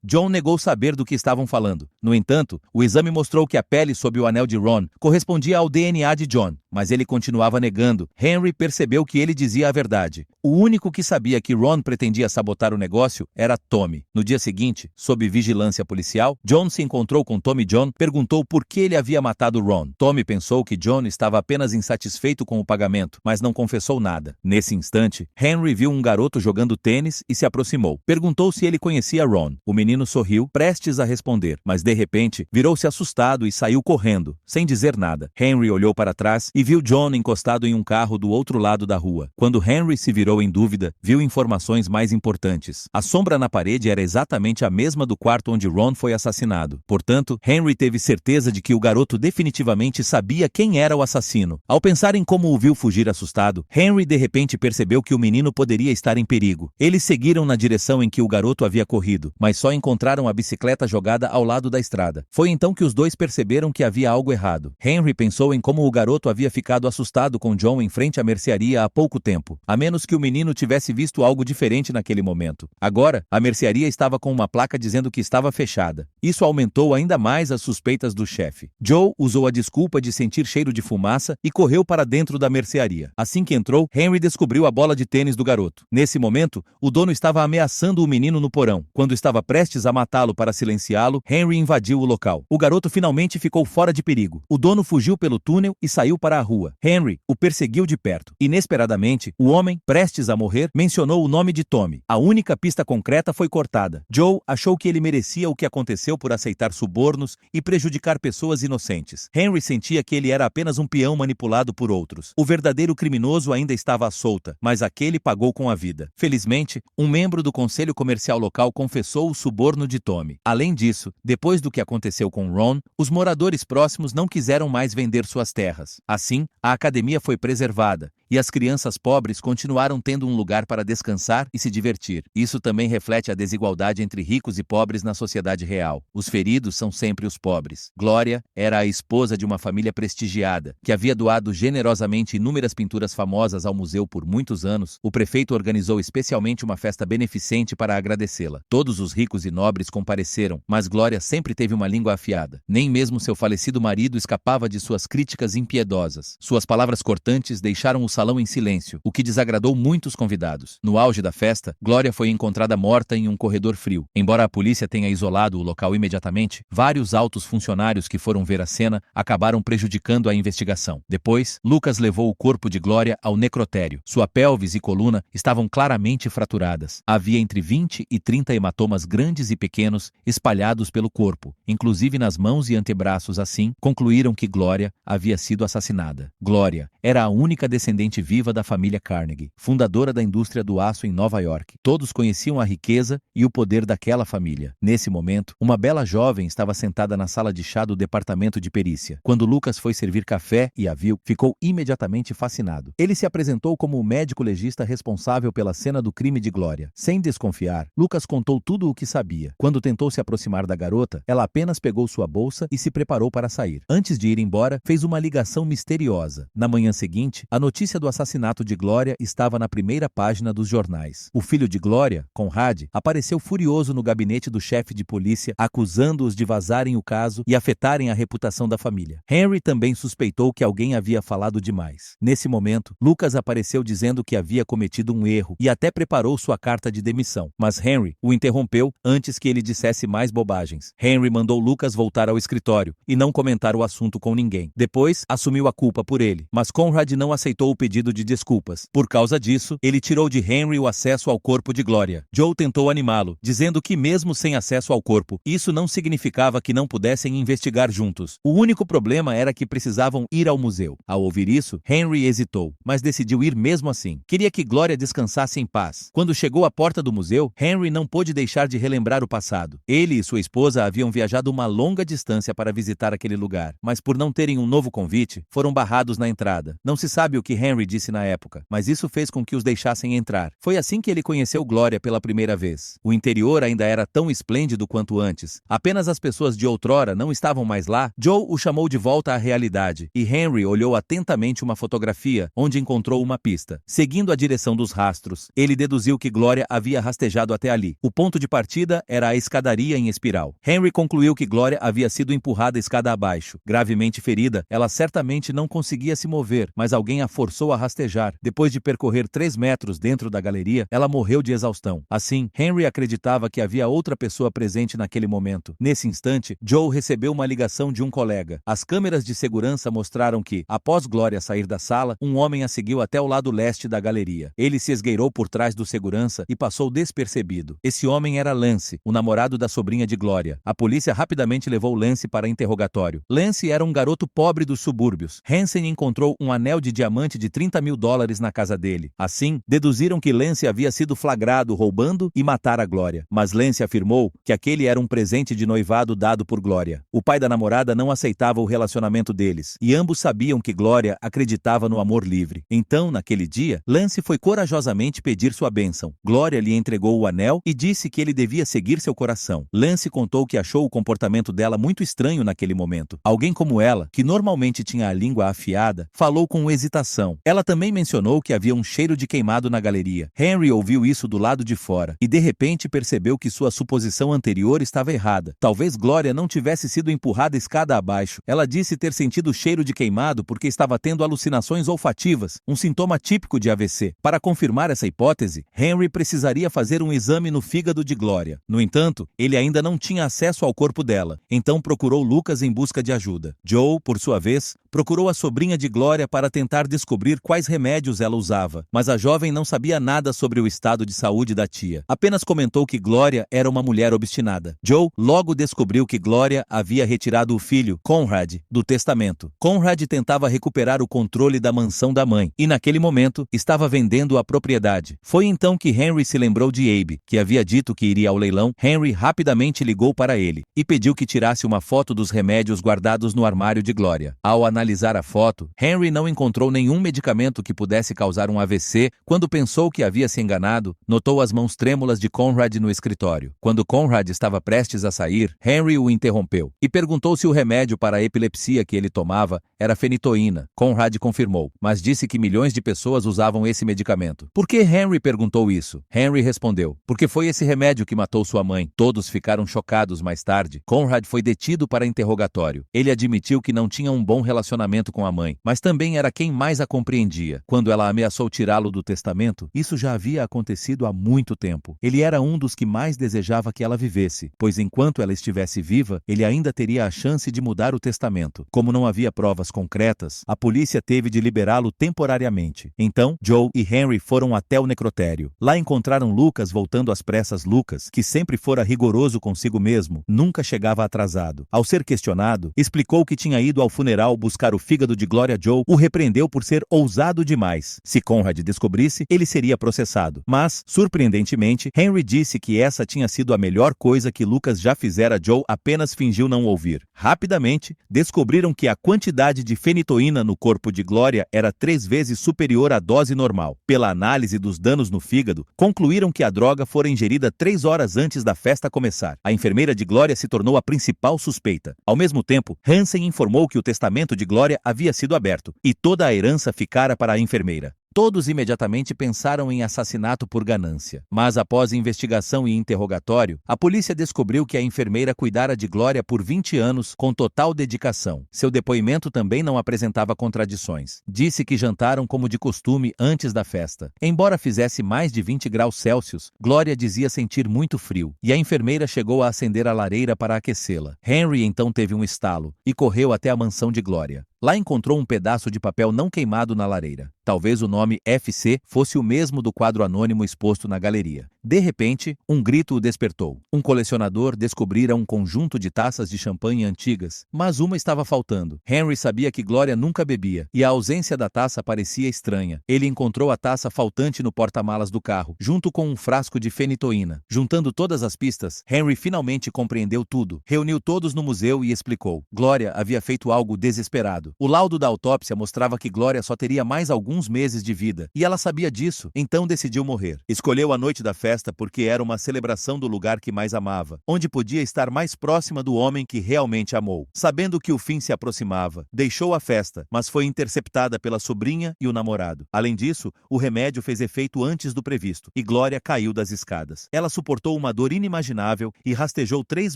John negou saber do que estavam falando. No entanto, o exame mostrou que a pele sob o anel de Ron correspondia ao DNA de John, mas ele continuava negando. Henry percebeu que ele dizia a verdade. O único que sabia que Ron pretendia sabotar o negócio era Tommy. No dia seguinte, sob vigilância policial, John se encontrou com Tommy. John perguntou por que ele havia matado Ron. Tommy pensou que John estava apenas insatisfeito com o pagamento, mas não confessou nada. Nesse instante, Henry viu um garoto jogando tênis e se aproximou. Perguntou se ele conhecia Ron. O menino sorriu, prestes a responder, mas de repente virou-se assustado e saiu correndo, sem dizer nada. Henry olhou para trás e viu John encostado em um carro do outro lado da rua. Quando Henry se virou em dúvida, viu informações mais importantes. A sombra na parede era exatamente a mesma do quarto onde Ron foi assassinado. Portanto, Henry teve certeza de que o garoto definitivamente sabia quem era o assassino. Ao pensar em como o viu fugir assustado, Henry de repente percebeu que o menino poderia estar em perigo. Eles seguiram na direção em que o garoto havia corrido, mas só encontraram a bicicleta jogada ao lado da estrada. Foi então que os dois perceberam que havia algo errado. Henry pensou em como o garoto havia ficado assustado com John em frente à mercearia há pouco tempo, a menos que o menino tivesse visto algo diferente naquele momento. Agora, a mercearia estava com uma placa dizendo que estava fechada. Isso aumentou ainda mais as suspeitas do chefe. Joe usou a desculpa de sentir cheiro de fumaça e correu para dentro da mercearia. Assim que entrou, Henry descobriu a bola de tênis do garoto. Nesse momento, o dono estava ameaçando o menino no porão. Quando estava prestes a matá-lo para silenciá-lo, Henry invadiu o local. O garoto finalmente ficou fora de perigo. O dono fugiu pelo túnel e saiu para a rua. Henry o perseguiu de perto. Inesperadamente, o homem, prestes a morrer, mencionou o nome de Tommy. A única pista concreta foi cortada. Joe achou que ele merecia o que aconteceu por aceitar subornos e prejudicar pessoas inocentes. Henry sentia que ele era apenas um peão manipulado por outros. O verdadeiro criminoso ainda estava à solta, mas aquele pagou com a vida. Felizmente, um membro do conselho comercial local confessou o suborno de Tommy. Além disso, depois do que aconteceu com Ron, os moradores próximos não quiseram mais vender suas terras. Assim, a academia foi preservada e as crianças pobres continuaram tendo um lugar para descansar e se divertir. Isso também reflete a desigualdade entre ricos e pobres na sociedade real. Os feridos são sempre os pobres. Gloria era a esposa de uma família prestigiada, que havia doado generosamente inúmeras pinturas famosas ao museu por muitos anos. O prefeito organizou especialmente uma festa beneficente para agradecê-la. Todos os ricos e nobres compareceram, mas Gloria sempre teve uma língua afiada. Nem mesmo seu falecido marido escapava de suas críticas impiedosas. Suas palavras cortantes deixaram o salão em silêncio, o que desagradou muitos convidados. No auge da festa, Glória foi encontrada morta em um corredor frio. Embora a polícia tenha isolado o local imediatamente, vários altos funcionários que foram ver a cena acabaram prejudicando a investigação. Depois, Lucas levou o corpo de Glória ao necrotério. Sua pelvis e coluna estavam claramente fraturadas. Havia entre 20 e 30 hematomas grandes e pequenos espalhados pelo corpo, inclusive nas mãos e antebraços. Assim, concluíram que Glória havia sido assassinada. Glória era a única descendente viva da família Carnegie, fundadora da indústria do aço em Nova York. Todos conheciam a riqueza e o poder daquela família. Nesse momento, uma bela jovem estava sentada na sala de chá do departamento de perícia. Quando Lucas foi servir café e a viu, ficou imediatamente fascinado. Ele se apresentou como o médico legista responsável pela cena do crime de Glória. Sem desconfiar, Lucas contou tudo o que sabia. Quando tentou se aproximar da garota, ela apenas pegou sua bolsa e se preparou para sair. Antes de ir embora, fez uma ligação misteriosa. Na manhã seguinte, a notícia do assassinato de Glória estava na primeira página dos jornais. O filho de Glória, Conrad, apareceu furioso no gabinete do chefe de polícia, acusando-os de vazarem o caso e afetarem a reputação da família. Henry também suspeitou que alguém havia falado demais. Nesse momento, Lucas apareceu dizendo que havia cometido um erro e até preparou sua carta de demissão. Mas Henry o interrompeu antes que ele dissesse mais bobagens. Henry mandou Lucas voltar ao escritório e não comentar o assunto com ninguém. Depois, assumiu a culpa por ele, mas Conrad não aceitou o pedido de desculpas. Por causa disso, ele tirou de Henry o acesso ao corpo de Glória. Joe tentou animá-lo, dizendo que mesmo sem acesso ao corpo, isso não significava que não pudessem investigar juntos. O único problema era que precisavam ir ao museu. Ao ouvir isso, Henry hesitou, mas decidiu ir mesmo assim. Queria que Glória descansasse em paz. Quando chegou à porta do museu, Henry não pôde deixar de relembrar o passado. Ele e sua esposa haviam viajado uma longa distância para visitar aquele lugar, mas por não terem um novo convite, foram barrados na entrada. Não se sabe o que Henry disse na época, mas isso fez com que os deixassem entrar. Foi assim que ele conheceu Glória pela primeira vez. O interior ainda era tão esplêndido quanto antes. Apenas as pessoas de outrora não estavam mais lá. Joe o chamou de volta à realidade, e Henry olhou atentamente uma fotografia onde encontrou uma pista. Seguindo a direção dos rastros, ele deduziu que Glória havia rastejado até ali. O ponto de partida era a escadaria em espiral. Henry concluiu que Glória havia sido empurrada escada abaixo. Gravemente ferida, ela certamente não conseguia se mover, mas alguém a forçou a rastejar. Depois de percorrer 3 metros dentro da galeria, ela morreu de exaustão. Assim, Henry acreditava que havia outra pessoa presente naquele momento. Nesse instante, Joe recebeu uma ligação de um colega. As câmeras de segurança mostraram que, após Glória sair da sala, um homem a seguiu até o lado leste da galeria. Ele se esgueirou por trás do segurança e passou despercebido. Esse homem era Lance, o namorado da sobrinha de Glória. A polícia rapidamente levou Lance para interrogatório. Lance era um garoto pobre dos subúrbios. Hansen encontrou um anel de diamante de $30 mil na casa dele. Assim, deduziram que Lance havia sido flagrado roubando e matar a Glória. Mas Lance afirmou que aquele era um presente de noivado dado por Glória. O pai da namorada não aceitava o relacionamento deles, e ambos sabiam que Glória acreditava no amor livre. Então, naquele dia, Lance foi corajosamente pedir sua bênção. Glória lhe entregou o anel e disse que ele devia seguir seu coração. Lance contou que achou o comportamento dela muito estranho naquele momento. Alguém como ela, que normalmente tinha a língua afiada, falou com hesitação. Ela também mencionou que havia um cheiro de queimado na galeria. Henry ouviu isso do lado de fora e de repente percebeu que sua suposição anterior estava errada. Talvez Glória não tivesse sido empurrada escada abaixo. Ela disse ter sentido o cheiro de queimado porque estava tendo alucinações olfativas, um sintoma típico de AVC. Para confirmar essa hipótese, Henry precisaria fazer um exame no fígado de Glória. No entanto, ele ainda não tinha acesso ao corpo dela, então procurou Lucas em busca de ajuda. Joe, por sua vez, procurou a sobrinha de Glória para tentar descobrir quais remédios ela usava, mas a jovem não sabia nada sobre o estado de saúde da tia. Apenas comentou que Glória era uma mulher obstinada. Joe logo descobriu que Glória havia retirado o filho, Conrad, do testamento. Conrad tentava recuperar o controle da mansão da mãe e, naquele momento, estava vendendo a propriedade. Foi então que Henry se lembrou de Abe, que havia dito que iria ao leilão. Henry rapidamente ligou para ele e pediu que tirasse uma foto dos remédios guardados no armário de Glória. Ao analisar a foto, Henry não encontrou nenhum medicamento que pudesse causar um AVC. Quando pensou que havia se enganado, notou as mãos trêmulas de Conrad no escritório. Quando Conrad estava prestes a sair, Henry o interrompeu e perguntou se o remédio para a epilepsia que ele tomava era fenitoína. Conrad confirmou, mas disse que milhões de pessoas usavam esse medicamento. Por que Henry perguntou isso? Henry respondeu, porque foi esse remédio que matou sua mãe. Todos ficaram chocados mais tarde. Conrad foi detido para interrogatório. Ele admitiu que não tinha um bom relacionamento relacionamento com a mãe, mas também era quem mais a compreendia. Quando ela ameaçou tirá-lo do testamento, isso já havia acontecido há muito tempo. Ele era um dos que mais desejava que ela vivesse, pois enquanto ela estivesse viva, ele ainda teria a chance de mudar o testamento. Como não havia provas concretas, a polícia teve de liberá-lo temporariamente. Então, Joe e Henry foram até o necrotério. Lá encontraram Lucas voltando às pressas. Lucas, que sempre fora rigoroso consigo mesmo, nunca chegava atrasado. Ao ser questionado, explicou que tinha ido ao funeral buscar o fígado de Gloria. Joe o repreendeu por ser ousado demais. Se Conrad descobrisse, ele seria processado. Mas, surpreendentemente, Henry disse que essa tinha sido a melhor coisa que Lucas já fizera. Joe apenas fingiu não ouvir. Rapidamente, descobriram que a quantidade de fenitoína no corpo de Gloria era 3 vezes superior à dose normal. Pela análise dos danos no fígado, concluíram que a droga fora ingerida 3 horas antes da festa começar. A enfermeira de Gloria se tornou a principal suspeita. Ao mesmo tempo, Hansen informou que o testamento de Gloria havia sido aberto e toda a herança ficara para a enfermeira. Todos imediatamente pensaram em assassinato por ganância. Mas após investigação e interrogatório, a polícia descobriu que a enfermeira cuidara de Gloria por 20 anos com total dedicação. Seu depoimento também não apresentava contradições. Disse que jantaram como de costume antes da festa. Embora fizesse mais de 20 graus Celsius, Gloria dizia sentir muito frio, e a enfermeira chegou a acender a lareira para aquecê-la. Henry então teve um estalo e correu até a mansão de Gloria. Lá encontrou um pedaço de papel não queimado na lareira. Talvez o nome FC fosse o mesmo do quadro anônimo exposto na galeria. De repente, um grito o despertou. Um colecionador descobrira um conjunto de taças de champanhe antigas, mas uma estava faltando. Henry sabia que Gloria nunca bebia, e a ausência da taça parecia estranha. Ele encontrou a taça faltante no porta-malas do carro, junto com um frasco de fenitoína. Juntando todas as pistas, Henry finalmente compreendeu tudo. Reuniu todos no museu e explicou. Gloria havia feito algo desesperado. O laudo da autópsia mostrava que Gloria só teria mais alguns meses de vida, e ela sabia disso, então decidiu morrer. Escolheu a noite da festa porque era uma celebração do lugar que mais amava, onde podia estar mais próxima do homem que realmente amou. Sabendo que o fim se aproximava, deixou a festa, mas foi interceptada pela sobrinha e o namorado. Além disso, o remédio fez efeito antes do previsto, e Gloria caiu das escadas. Ela suportou uma dor inimaginável e rastejou 3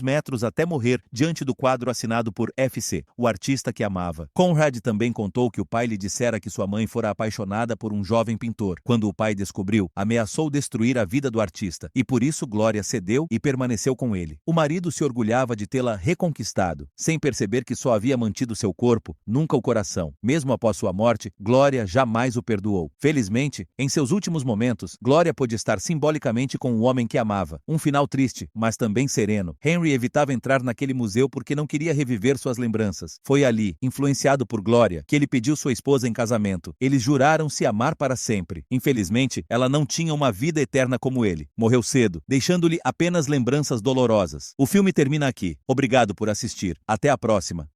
metros até morrer diante do quadro assinado por FC, o artista que amava. Conrad também contou que o pai lhe dissera que sua mãe fora apaixonada por um jovem pintor. Quando o pai descobriu, ameaçou destruir a vida do artista, e por isso Gloria cedeu e permaneceu com ele. O marido se orgulhava de tê-la reconquistado, sem perceber que só havia mantido seu corpo, nunca o coração. Mesmo após sua morte, Gloria jamais o perdoou. Felizmente, em seus últimos momentos, Gloria pôde estar simbolicamente com o homem que amava. Um final triste, mas também sereno. Henry evitava entrar naquele museu porque não queria reviver suas lembranças. Foi ali, influenciado por Gloria, que ele pediu sua esposa em casamento. Eles juraram se amar para sempre. Infelizmente, ela não tinha uma vida eterna como ele. Morreu cedo, deixando-lhe apenas lembranças dolorosas. O filme termina aqui. Obrigado por assistir. Até a próxima.